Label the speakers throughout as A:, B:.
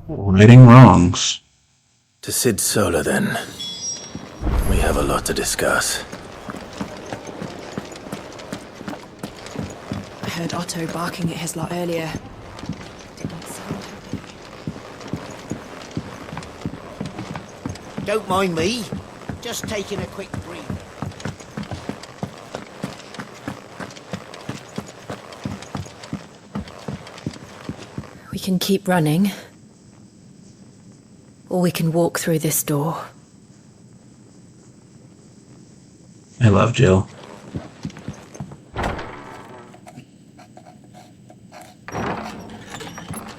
A: Righting wrongs.
B: To Sid Solar, then. We have a lot to discuss.
C: I heard Otto barking at his lot earlier. Didn't sound happy.
D: Don't mind me. Just taking a quick breather.
C: We can keep running. Or we can walk through this door.
A: I love Jill.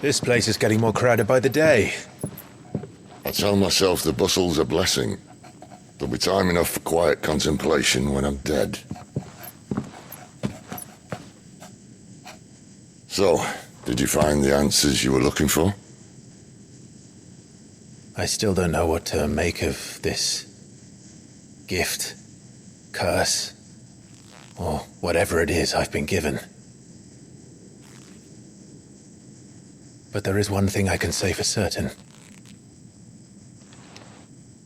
B: This place is getting more crowded by the day.
E: I tell myself the bustle's a blessing. There'll be time enough for quiet contemplation when I'm dead. So, did you find the answers you were looking for?
B: I still don't know what to make of this gift, curse, or whatever it is I've been given. But there is one thing I can say for certain.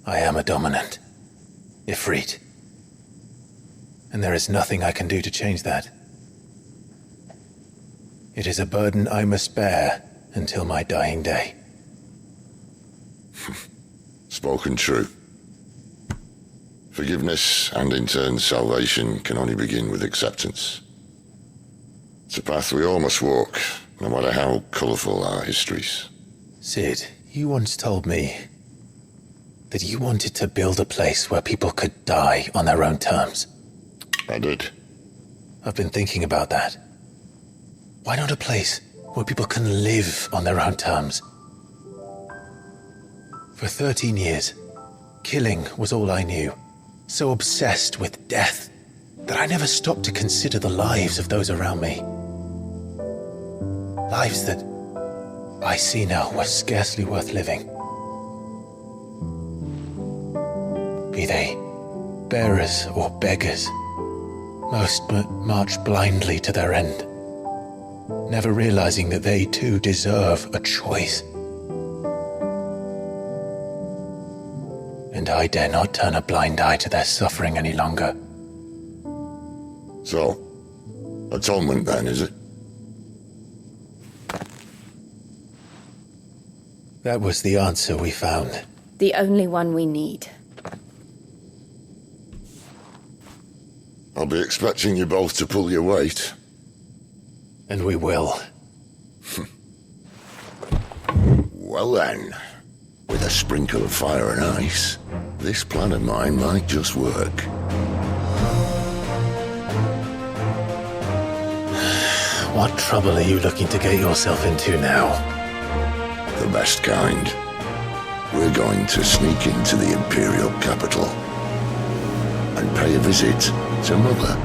B: I am a dominant, Ifrit. And there is nothing I can do to change that. It is a burden I must bear until my dying day.
E: Spoken true. Forgiveness and in turn salvation can only begin with acceptance. It's a path we all must walk, no matter how colourful our histories.
B: Sid, you once told me that you wanted to build a place where people could die on their own terms.
E: I did.
B: I've been thinking about that. Why not a place where people can live on their own terms? For 13 years, killing was all I knew. So obsessed with death that I never stopped to consider the lives of those around me. Lives that I see now were scarcely worth living. Be they bearers or beggars, most march blindly to their end, never realizing that they too deserve a choice. And I dare not turn a blind eye to their suffering any longer.
E: So, atonement then, is it?
B: That was the answer we found.
C: The only one we need.
E: I'll be expecting you both to pull your weight.
B: And we will.
E: Well then, with a sprinkle of fire and ice, this plan of mine might just work.
B: What trouble are you looking to get yourself into now?
E: The best kind. We're going to sneak into the Imperial capital and pay a visit to Mother.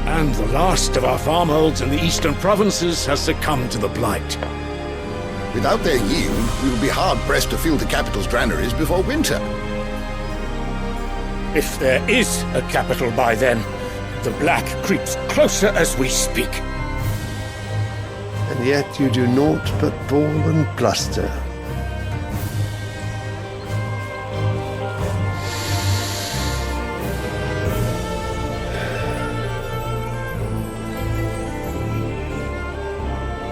F: And the last of our farmholds in the eastern provinces has succumbed to the blight.
G: Without their yield, we will be hard-pressed to fill the capital's granaries before winter.
F: If there is a capital by then, the black creeps closer as we speak.
H: And yet you do naught but bawl and bluster.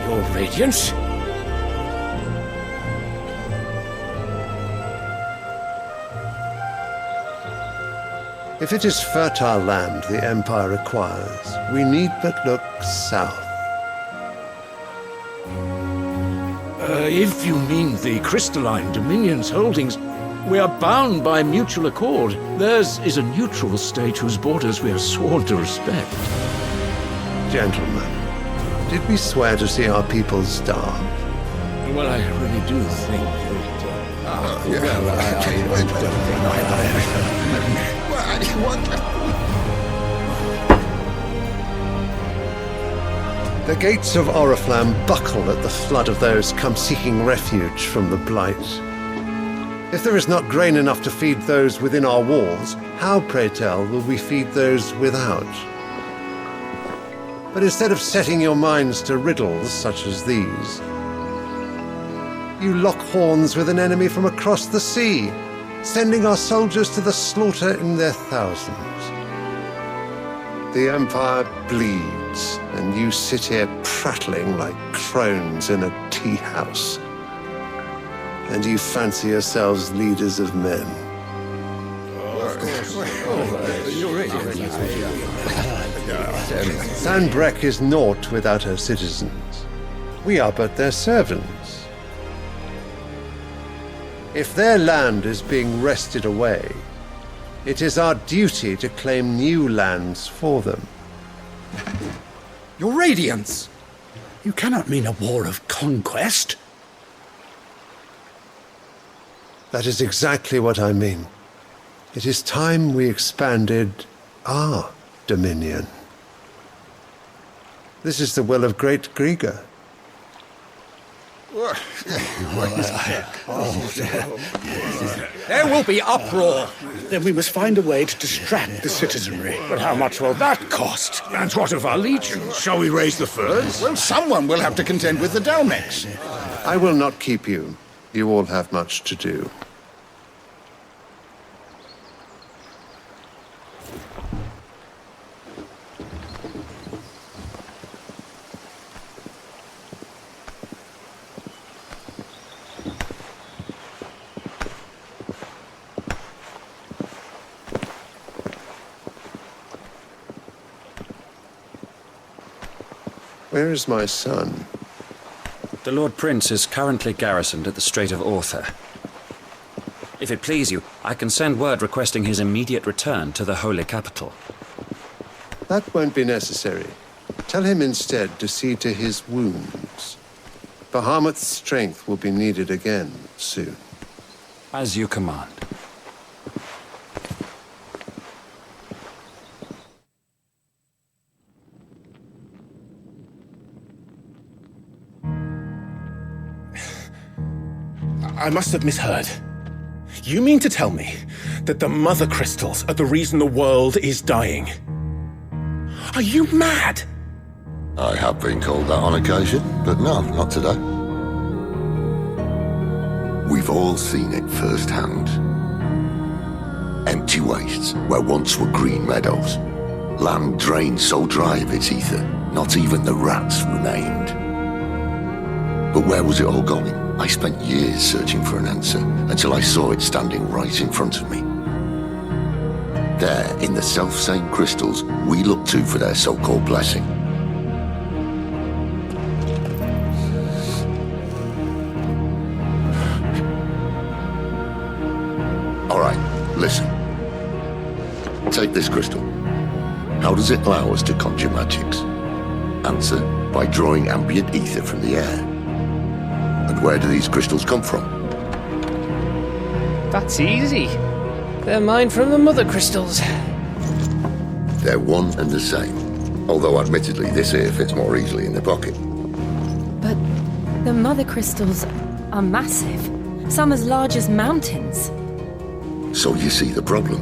F: Your Radiance?
H: If it is fertile land the Empire requires, we need but look south.
F: If you mean the crystalline Dominion's holdings, we are bound by mutual accord. Theirs is a neutral state whose borders we are sworn to respect.
H: Gentlemen, did we swear to see our people starve?
F: Well, I really do think that...
H: The gates of Oriflamme buckle at the flood of those come seeking refuge from the Blight. If there is not grain enough to feed those within our walls, how, pray tell, will we feed those without? But instead of setting your minds to riddles such as these, you lock horns with an enemy from across the sea, sending our soldiers to the slaughter in their thousands. The Empire bleeds, and you sit here prattling like crones in a tea house. And you fancy yourselves leaders of men. Sanbreque is naught without her citizens. We are but their servants. If their land is being wrested away, it is our duty to claim new lands for them.
I: Your Radiance! You cannot mean a war of conquest.
H: That is exactly what I mean. It is time we expanded our dominion. This is the will of Great Grieger.
I: There will be uproar. Then we must find a way to distract the citizenry. But how much will that cost?
F: And what of our legions? Shall we raise the furs?
G: Well, someone will have to contend with the Dalmex.
H: I will not keep you. You all have much to do. Where is my son?
J: The Lord Prince is currently garrisoned at the Strait of Arthur. If it please you, I can send word requesting his immediate return to the Holy Capital.
H: That won't be necessary. Tell him instead to see to his wounds. Bahamut's strength will be needed again soon.
J: As you command.
B: I must have misheard. You mean to tell me that the Mother Crystals are the reason the world is dying? Are you mad?
E: I have been called that on occasion, but no, not today. We've all seen it firsthand. Empty wastes where once were green meadows. Land drained so dry of its ether, not even the rats remained. But where was it all going? I spent years searching for an answer until I saw it standing right in front of me. There, in the self-same crystals we look to for their so-called blessing. All right, listen. Take this crystal. How does it allow us to conjure magics? Answer, by drawing ambient ether from the air. And where do these crystals come from?
K: That's easy. They're mine from the Mother Crystals.
E: They're one and the same. Although admittedly this here fits more easily in the pocket.
C: But the Mother Crystals are massive. Some as large as mountains.
E: So you see the problem.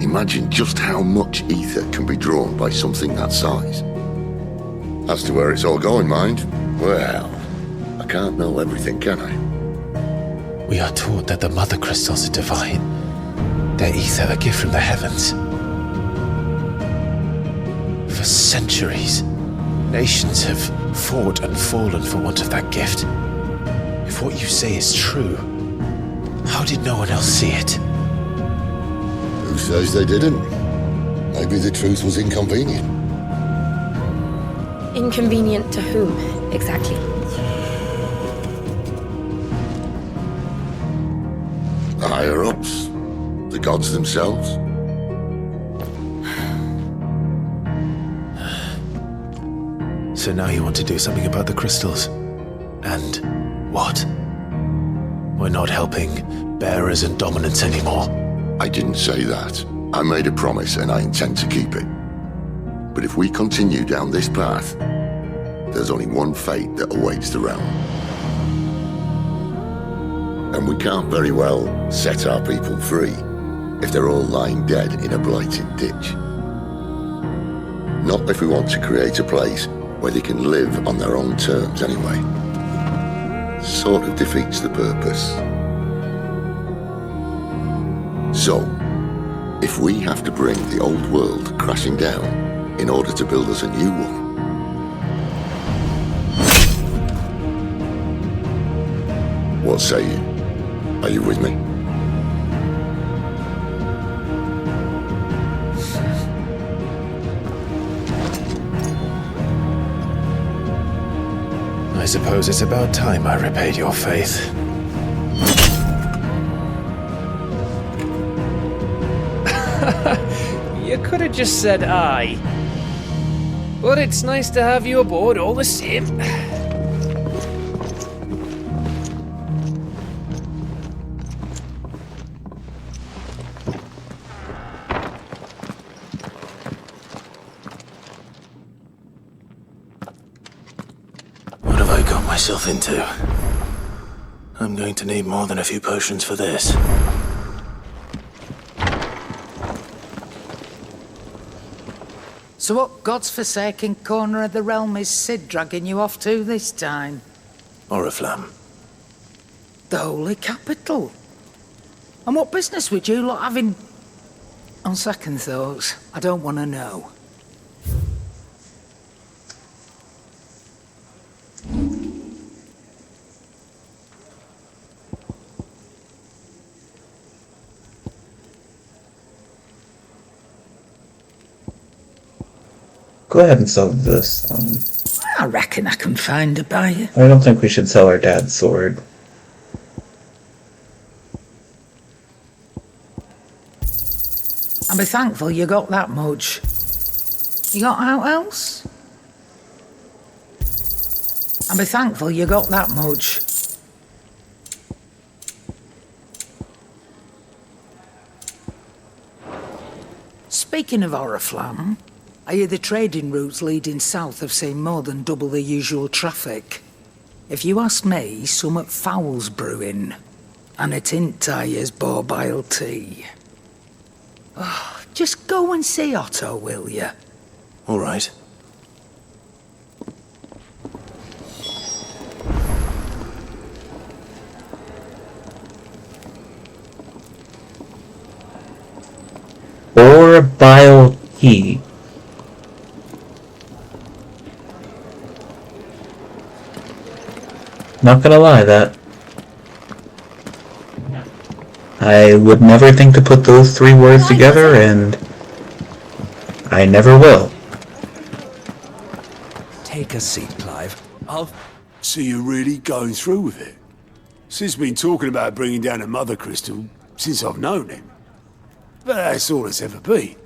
E: Imagine just how much ether can be drawn by something that size. As to where it's all going, mind, well, I can't know everything, can I?
B: We are taught that the Mother Crystals are divine. Their ether a gift from the heavens. For centuries, nations have fought and fallen for want of that gift. If what you say is true, how did no one else see it?
E: Who says they didn't? Maybe the truth was inconvenient.
C: Inconvenient to whom, exactly?
E: The higher-ups, the gods themselves.
B: So now you want to do something about the crystals. And what? We're not helping bearers and dominants anymore.
E: I didn't say that. I made a promise and I intend to keep it. But if we continue down this path, there's only one fate that awaits the realm. And we can't very well set our people free if they're all lying dead in a blighted ditch. Not if we want to create a place where they can live on their own terms anyway. Sort of defeats the purpose. So, if we have to bring the old world crashing down in order to build us a new one, what say you? Are you with me?
B: I suppose it's about time I repaid your faith.
K: You could have just said aye. But it's nice to have you aboard all the same.
B: What have I got myself into? I'm going to need more than a few potions for this.
D: So what God's forsaken corner of the realm is Sid dragging you off to this time?
B: Oriflamme.
D: The Holy Capital. And what business would you lot having... On second thoughts, I don't want to know.
A: Go ahead and sell this.
D: I reckon I can find a buyer.
A: I don't think we should sell our dad's sword.
D: And be thankful you got that much. You got out else? And be thankful you got that much. Speaking of Oriflamme, I hear the trading routes leading south have seen more than double the usual traffic. If you ask me, summat foul's brewing. And it ain't Tyre's borbile tea. Oh, just go and see Otto, will you?
B: All right.
A: Borbile tea. Not gonna lie, I would never think to put those three words together, and I never will.
L: Take a seat, Clive.
M: So you're really going through with it? Sid's been talking about bringing down a mother crystal since I've known him. But that's all it's ever been.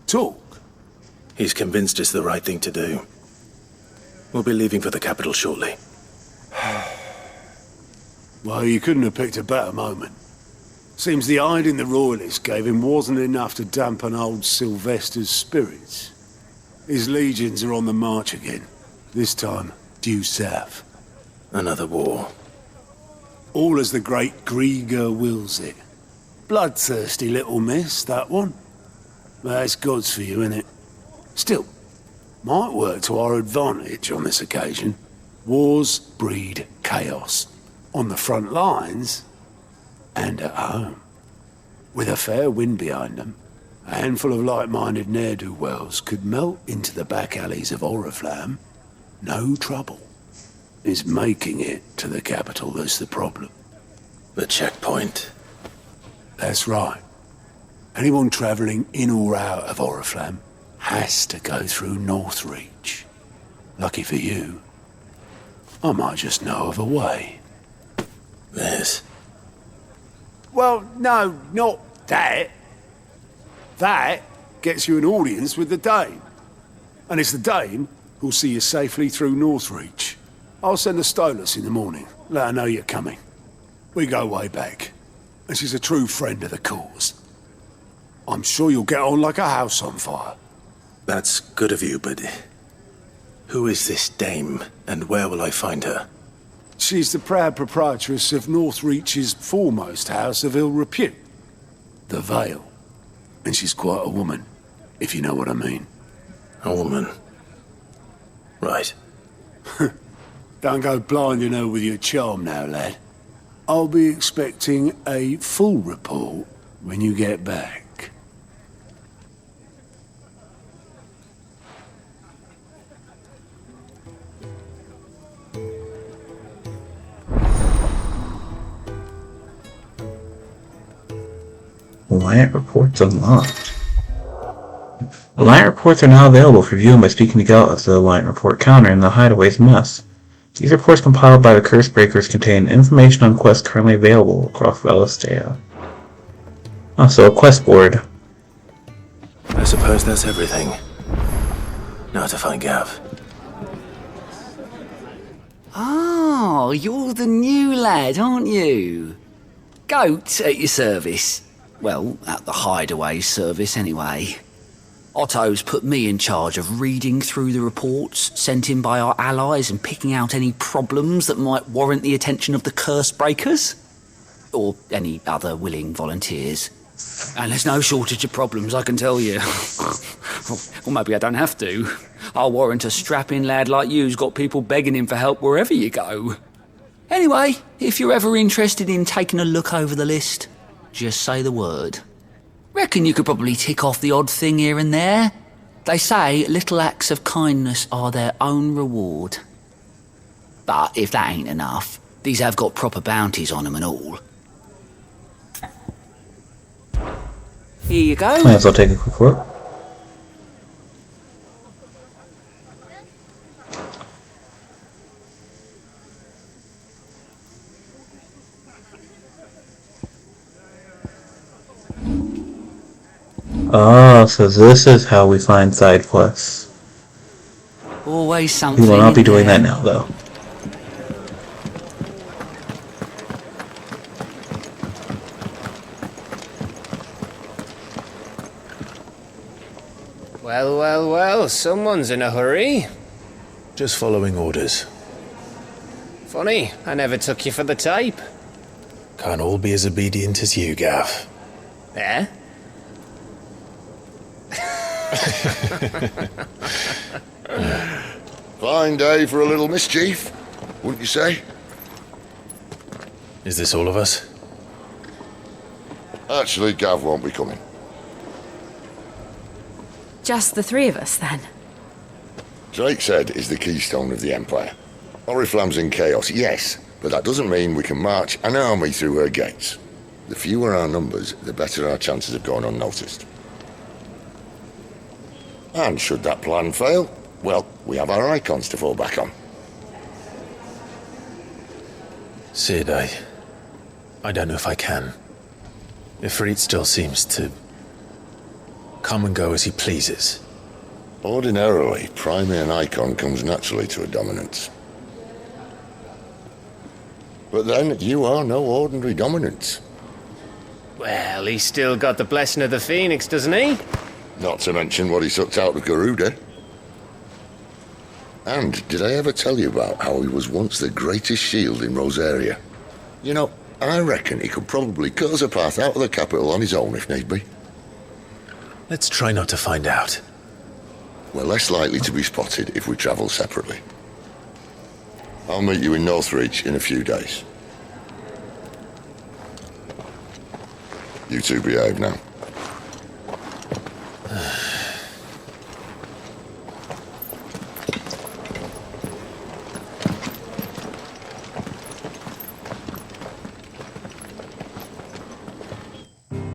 M: Talk.
B: He's convinced it's the right thing to do. We'll be leaving for the capital shortly.
M: Well, you couldn't have picked a better moment. Seems the hiding the royalists gave him wasn't enough to dampen old Sylvester's spirits. His legions are on the march again, this time due south.
B: Another war.
M: All as the great Grieger wills it. Bloodthirsty little miss, that one. That's God's for you, innit? Still, might work to our advantage on this occasion. Wars breed chaos. On the front lines, and at home. With a fair wind behind them, a handful of like-minded ne'er-do-wells could melt into the back alleys of Oriflamme. No trouble. It's making it to the capital that's the problem.
B: The checkpoint?
M: That's right. Anyone travelling in or out of Oriflamme has to go through Northreach. Lucky for you, I might just know of a way.
B: This?
M: Well, no, not that. That gets you an audience with the Dame. And it's the Dame who'll see you safely through Northreach. I'll send a Stolas in the morning, let her know you're coming. We go way back, and she's a true friend of the cause. I'm sure you'll get on like a house on fire.
B: That's good of you, but Who is this dame, and where will I find her?
M: She's the proud proprietress of Northreach's foremost house of ill repute, the Vale. And she's quite a woman, if you know what I mean.
B: A woman. Right.
M: Don't go blinding her with your charm now, lad. I'll be expecting a full report when you get back.
A: Alliant reports unlocked. Alliant reports are now available for viewing by speaking to Galt of the Alliant report counter in the Hideaway's mess. These reports compiled by the Curse Breakers contain information on quests currently available across Velistea. Also, a quest board.
B: I suppose that's everything. Now to find Gav.
L: Oh, you're the new lad, aren't you? Goat at your service. Well, at the Hideaway service anyway. Otto's put me in charge of reading through the reports sent in by our allies and picking out any problems that might warrant the attention of the Curse Breakers. Or any other willing volunteers. And there's no shortage of problems, I can tell you. Or maybe I don't have to. I'll warrant a strapping lad like you's got people begging him for help wherever you go. Anyway, if you're ever interested in taking a look over the list, just say the word. Reckon you could probably tick off the odd thing here and there. They say little acts of kindness are their own reward. But if that ain't enough, these have got proper bounties on them and all. Here you go.
A: Might as well take a quick look. Oh, so this is how we find side quests.
L: Always something.
A: We will not be doing
L: there.
A: that now, though.
K: Well, well, well, someone's in a hurry.
B: Just following orders.
K: Funny, I never took you for the type.
B: Can't all be as obedient as you, Gav.
K: Eh?
G: Fine day for a little mischief, wouldn't you say?
B: Is this all of us?
G: Actually, Gav won't be coming.
C: Just the three of us, then?
G: Drake's Head is the keystone of the Empire. Oriflamme's in chaos, yes, but that doesn't mean we can march an army through her gates. The fewer our numbers, the better our chances of going unnoticed. And should that plan fail, well, we have our icons to fall back on.
B: Sid, I don't know if I can. Ifrit still seems to come and go as he pleases.
G: Ordinarily, priming an icon comes naturally to a dominance. But then, you are no ordinary dominance.
K: Well, he's still got the blessing of the Phoenix, doesn't he?
G: Not to mention what he sucked out of Garuda. And did I ever tell you about how he was once the greatest shield in Rosaria? You know, I reckon he could probably cut us a path out of the capital on his own if need be.
B: Let's try not to find out.
G: We're less likely to be spotted if we travel separately. I'll meet you in Northreach in a few days. You two behave now.